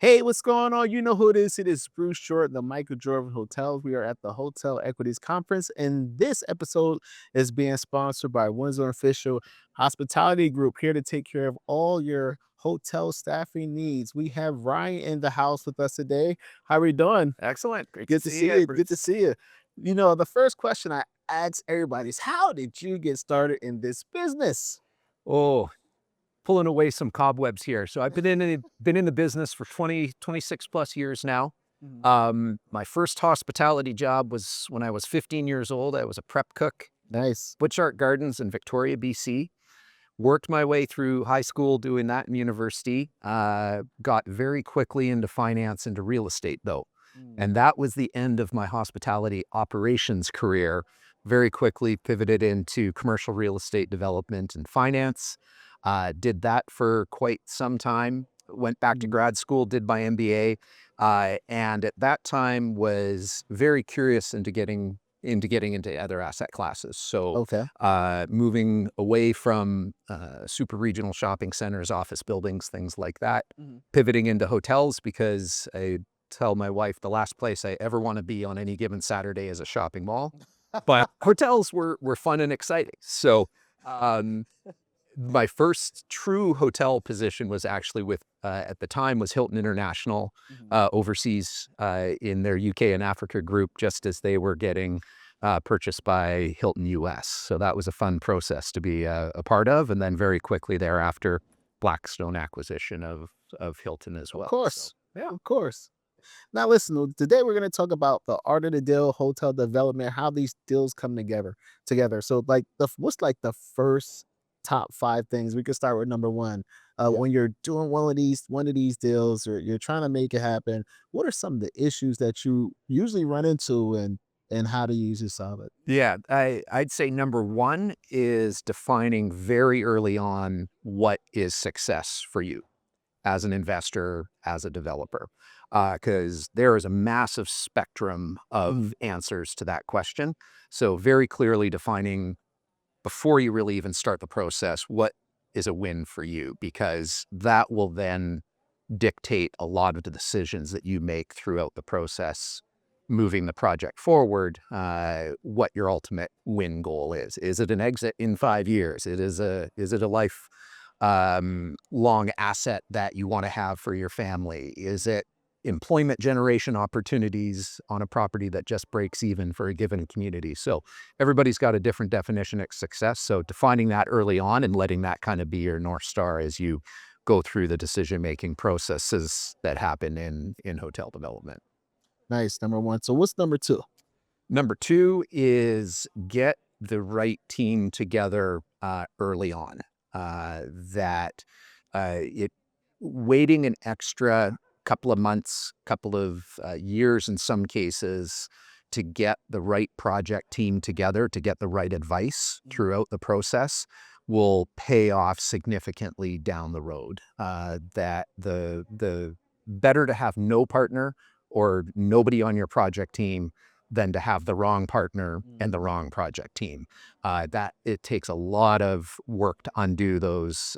Hey, what's going on? You know who it is. It is Bruce Short, the Michael Jordan Hotels. We are at the Hotel Equities Conference, and this episode is being sponsored by Windsor Official Hospitality Group, here to take care of all your hotel staffing needs. We have Ryan in the house with us today. How are we doing? Excellent. Great to Good to see see you, you. Good to Bruce. see you. The first question I ask everybody is, how did you get started in this business? Oh, pulling away some cobwebs here. So I've been in the business for 26 plus years now. Mhm. My first hospitality job was when I was 15 years old. I was a prep cook, Nice. Butchart Gardens in Victoria, BC. Worked my way through high school doing that in university. Got very quickly into finance, into real estate though. Mm. And that was the end of my hospitality operations career. Very quickly pivoted into commercial real estate development and finance. Did that for quite some time. Went back to Mhm. grad school, did my MBA, and at that time was very curious into getting into other asset classes. So Okay. moving away from super regional shopping centers, office buildings, things like that, Mhm. pivoting into hotels because I tell my wife the last place I ever want to be on any given Saturday is a shopping mall. But hotels were fun and exciting. So um, my first true hotel position was actually with at the time was Hilton International, Mhm. overseas in their UK and Africa group, just as they were getting purchased by Hilton US. So that was a fun process to be a part of, and then very quickly thereafter, Blackstone acquisition of Hilton as Of well. So course. yeah. Of course. Now, listen, today we're going to talk about the art of the deal, hotel development, how these deals come together. So, like, what's like the first top five things? We could start with number one. Yeah. When you're doing one of these deals, or you're trying to make it happen, what are some of the issues that you usually run into, and how do you usually solve it? Yeah, I'd say number one is defining very early on what is success for you as an investor, as a developer, because there is a massive spectrum of Mhm. answers to that question. So very clearly defining before you really even start the process, what is a win for you? Because that will then dictate a lot of the decisions that you make throughout the process, moving the project forward, what your ultimate win goal is. Is it an exit in 5 years? Is it a life long asset that you want to have for your family? Is it employment generation opportunities on a property that just breaks even for a given community? So everybody's got a different definition of success. So defining that early on and letting that kind of be your North Star as you go through the decision-making processes that happen in hotel development. Nice. Number one. So, what's number two? Number two is get the right team together early on. That it waiting an extra couple of months, couple of years in some cases to get the right project team together, to get the right advice Mhm. throughout the process will pay off significantly down the road. That the better to have no partner or nobody on your project team than to have the wrong partner and the Mhm. wrong project team. That it takes a lot of work to undo those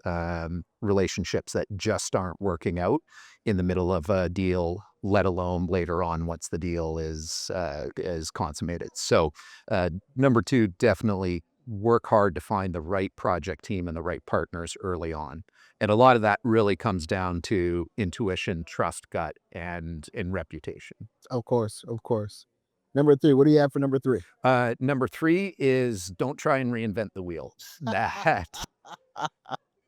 relationships that just aren't working out in the middle of a deal, let alone later on once the deal is consummated. So, number two, definitely work hard to find the right project team and the right partners early on. And a lot of that really comes down to intuition, trust, gut, and reputation. Of course. Of course. Number three. What do you have for number three? Number three is don't try and reinvent the wheel. That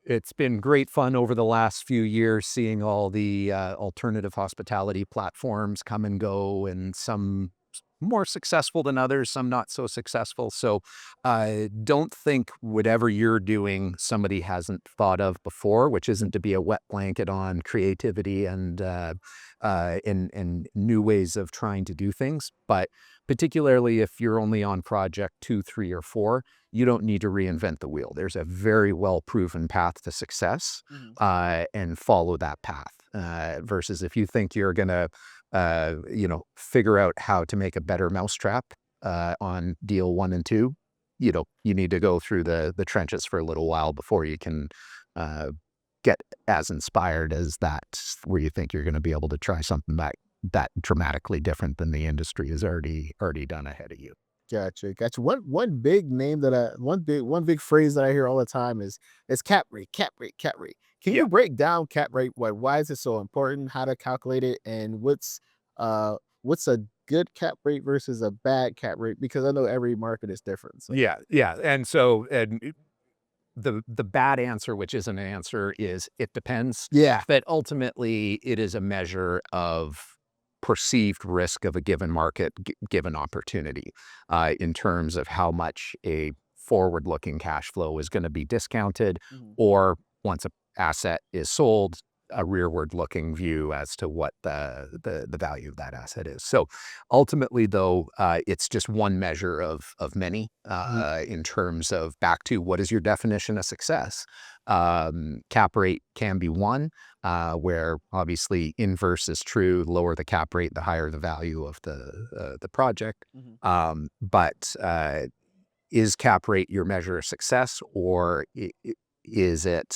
it's been great fun over the last few years seeing all the alternative hospitality platforms come and go, and some more successful than others, some not so successful. So don't think whatever you're doing somebody hasn't thought of before, which isn't to be a wet blanket on creativity and new ways of trying to do things. But particularly if you're only on project two, three, or four, you don't need to reinvent the wheel. There's a very well proven path to success, Mhm. and follow that path. Versus if you think you're gonna, figure out how to make a better mousetrap on deal one and two, you need to go through the trenches for a little while before you can uh, get as inspired as that, where you think you're going to be able to try something that dramatically different than the industry has already done ahead of you. Gotcha, gotcha. One big name that one big phrase that I hear all the time is cap rate, cap rate, cap rate. Can Yeah. you break down cap rate? Why is it so important? How to calculate it, and what's a good cap rate versus a bad cap rate? Because I know every market is different. So Yeah, yeah, and so the bad answer, which isn't an answer, is it depends. yeah. But ultimately, it is a measure of perceived risk of a given market, given opportunity, in terms of how much a forward-looking cash flow is going to be discounted, Mhm. or once a asset is sold, a rearward-looking view as to what the value of that asset is. So ultimately, though, it's just one measure of many, Mhm. in terms of back to what is your definition of success. Cap rate can be one, where obviously inverse is true. Lower the cap rate, the higher the value of the project. Mhm. But is cap rate your measure of success, or is it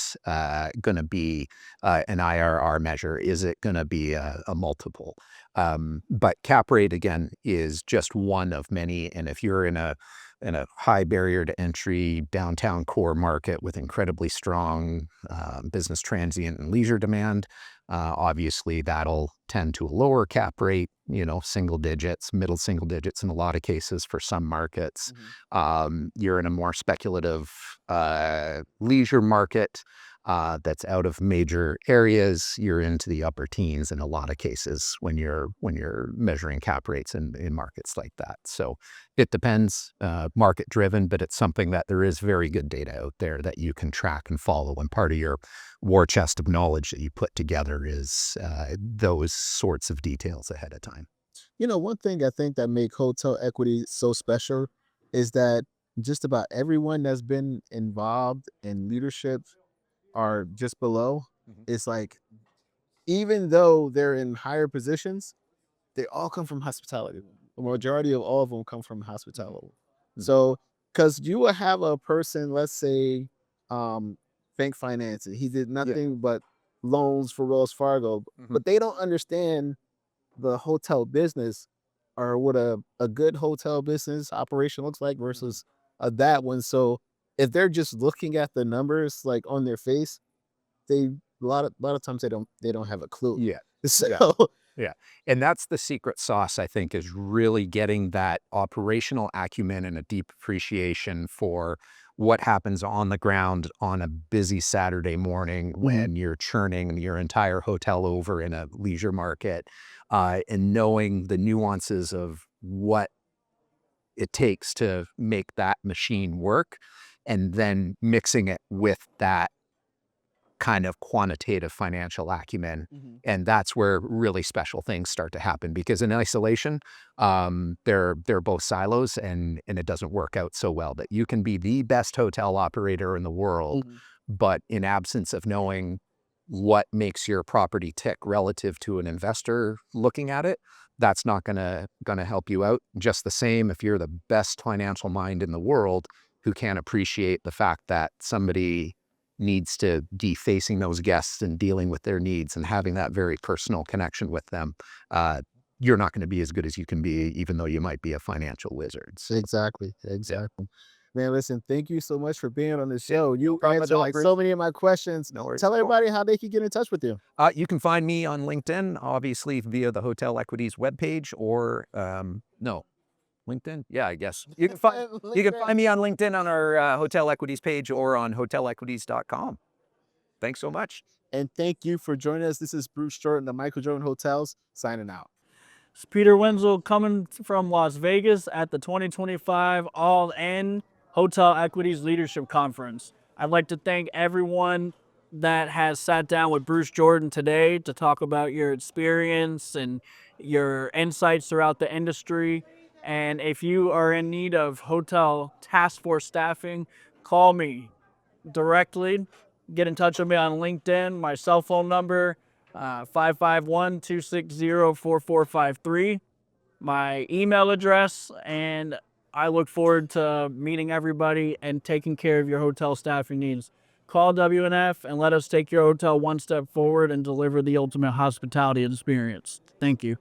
going to be an IRR measure? Is it going to be a multiple? But cap rate, again, is just one of many. And if you're in a high barrier to entry downtown core market with incredibly strong business transient and leisure demand, obviously that'll tend to a lower cap rate, single digits, middle single digits in a lot of cases for some markets. Mhm. You're in a more speculative leisure market that's out of major areas. You're into the upper teens in a lot of cases when you're measuring cap rates in markets like that. So it depends, market driven, but it's something that there is very good data out there that you can track and follow. And part of your war chest of knowledge that you put together is those sorts of details ahead of time. One thing I think that make hotel equity so special is that just about everyone that's been involved in leadership or just below, Mhm. it's like even though they're in higher positions, they all come from hospitality. The majority of all of them come from Mhm. hospitality. Mhm. So, because you will have a person, let's say, bank financing, he did Yeah. nothing but loans for Wells Fargo, Mhm. but they don't understand the hotel business or what a good hotel business operation looks like Mhm. versus a that one. So, if they're just looking at the numbers like on their face, they a lot of times they don't have a clue. Yeah. So, Yeah. Yeah. And that's the secret sauce, I think, is really getting that operational acumen and a deep appreciation for what happens on the ground on a busy Saturday morning mhm, when you're churning your entire hotel over in a leisure market, and knowing the nuances of what it takes to make that machine work, and then mixing it with that kind of quantitative financial acumen. mhm, And that's where really special things start to happen, because in isolation, they're both silos, and it doesn't work out so well. That you can be the best hotel operator in the world, mhm. but in absence of knowing what makes your property tick relative to an investor looking at it, that's not gonna help you out. Just the same, if you're the best financial mind in the world who can't appreciate the fact that somebody needs to be facing those guests and dealing with their needs and having that very personal connection with them, uh, you're not going to be as good as you can be, even though you might be a financial wizard. So, Exactly, yeah, exactly. Man, listen, thank you so much for being on the yeah, show. no You problem at answered all, like so Bruce. many of my questions. No worries Tell at all. everybody how they can get in touch with you. You can find me on LinkedIn, obviously via the Hotel Equities webpage, or no, LinkedIn. Yeah, I guess you can find me on LinkedIn on our Hotel Equities page or on hotelequities.com. Thanks so much. And thank you for joining us. This is Bruce Jordan, the Michael Jordan Hotels, signing out. It's Peter Wenzel coming from Las Vegas at the 2025 All In Hotel Equities Leadership Conference. I'd like to thank everyone that has sat down with Bruce Jordan today to talk about your experience and your insights throughout the industry. And if you are in need of hotel task force staffing, call me directly. Get in touch with me on LinkedIn. My cell phone number, 551 my email address, and I look forward to meeting everybody and taking care of your hotel staffing needs. call WNF and let us take your hotel one step forward and deliver the ultimate hospitality experience. Thank you.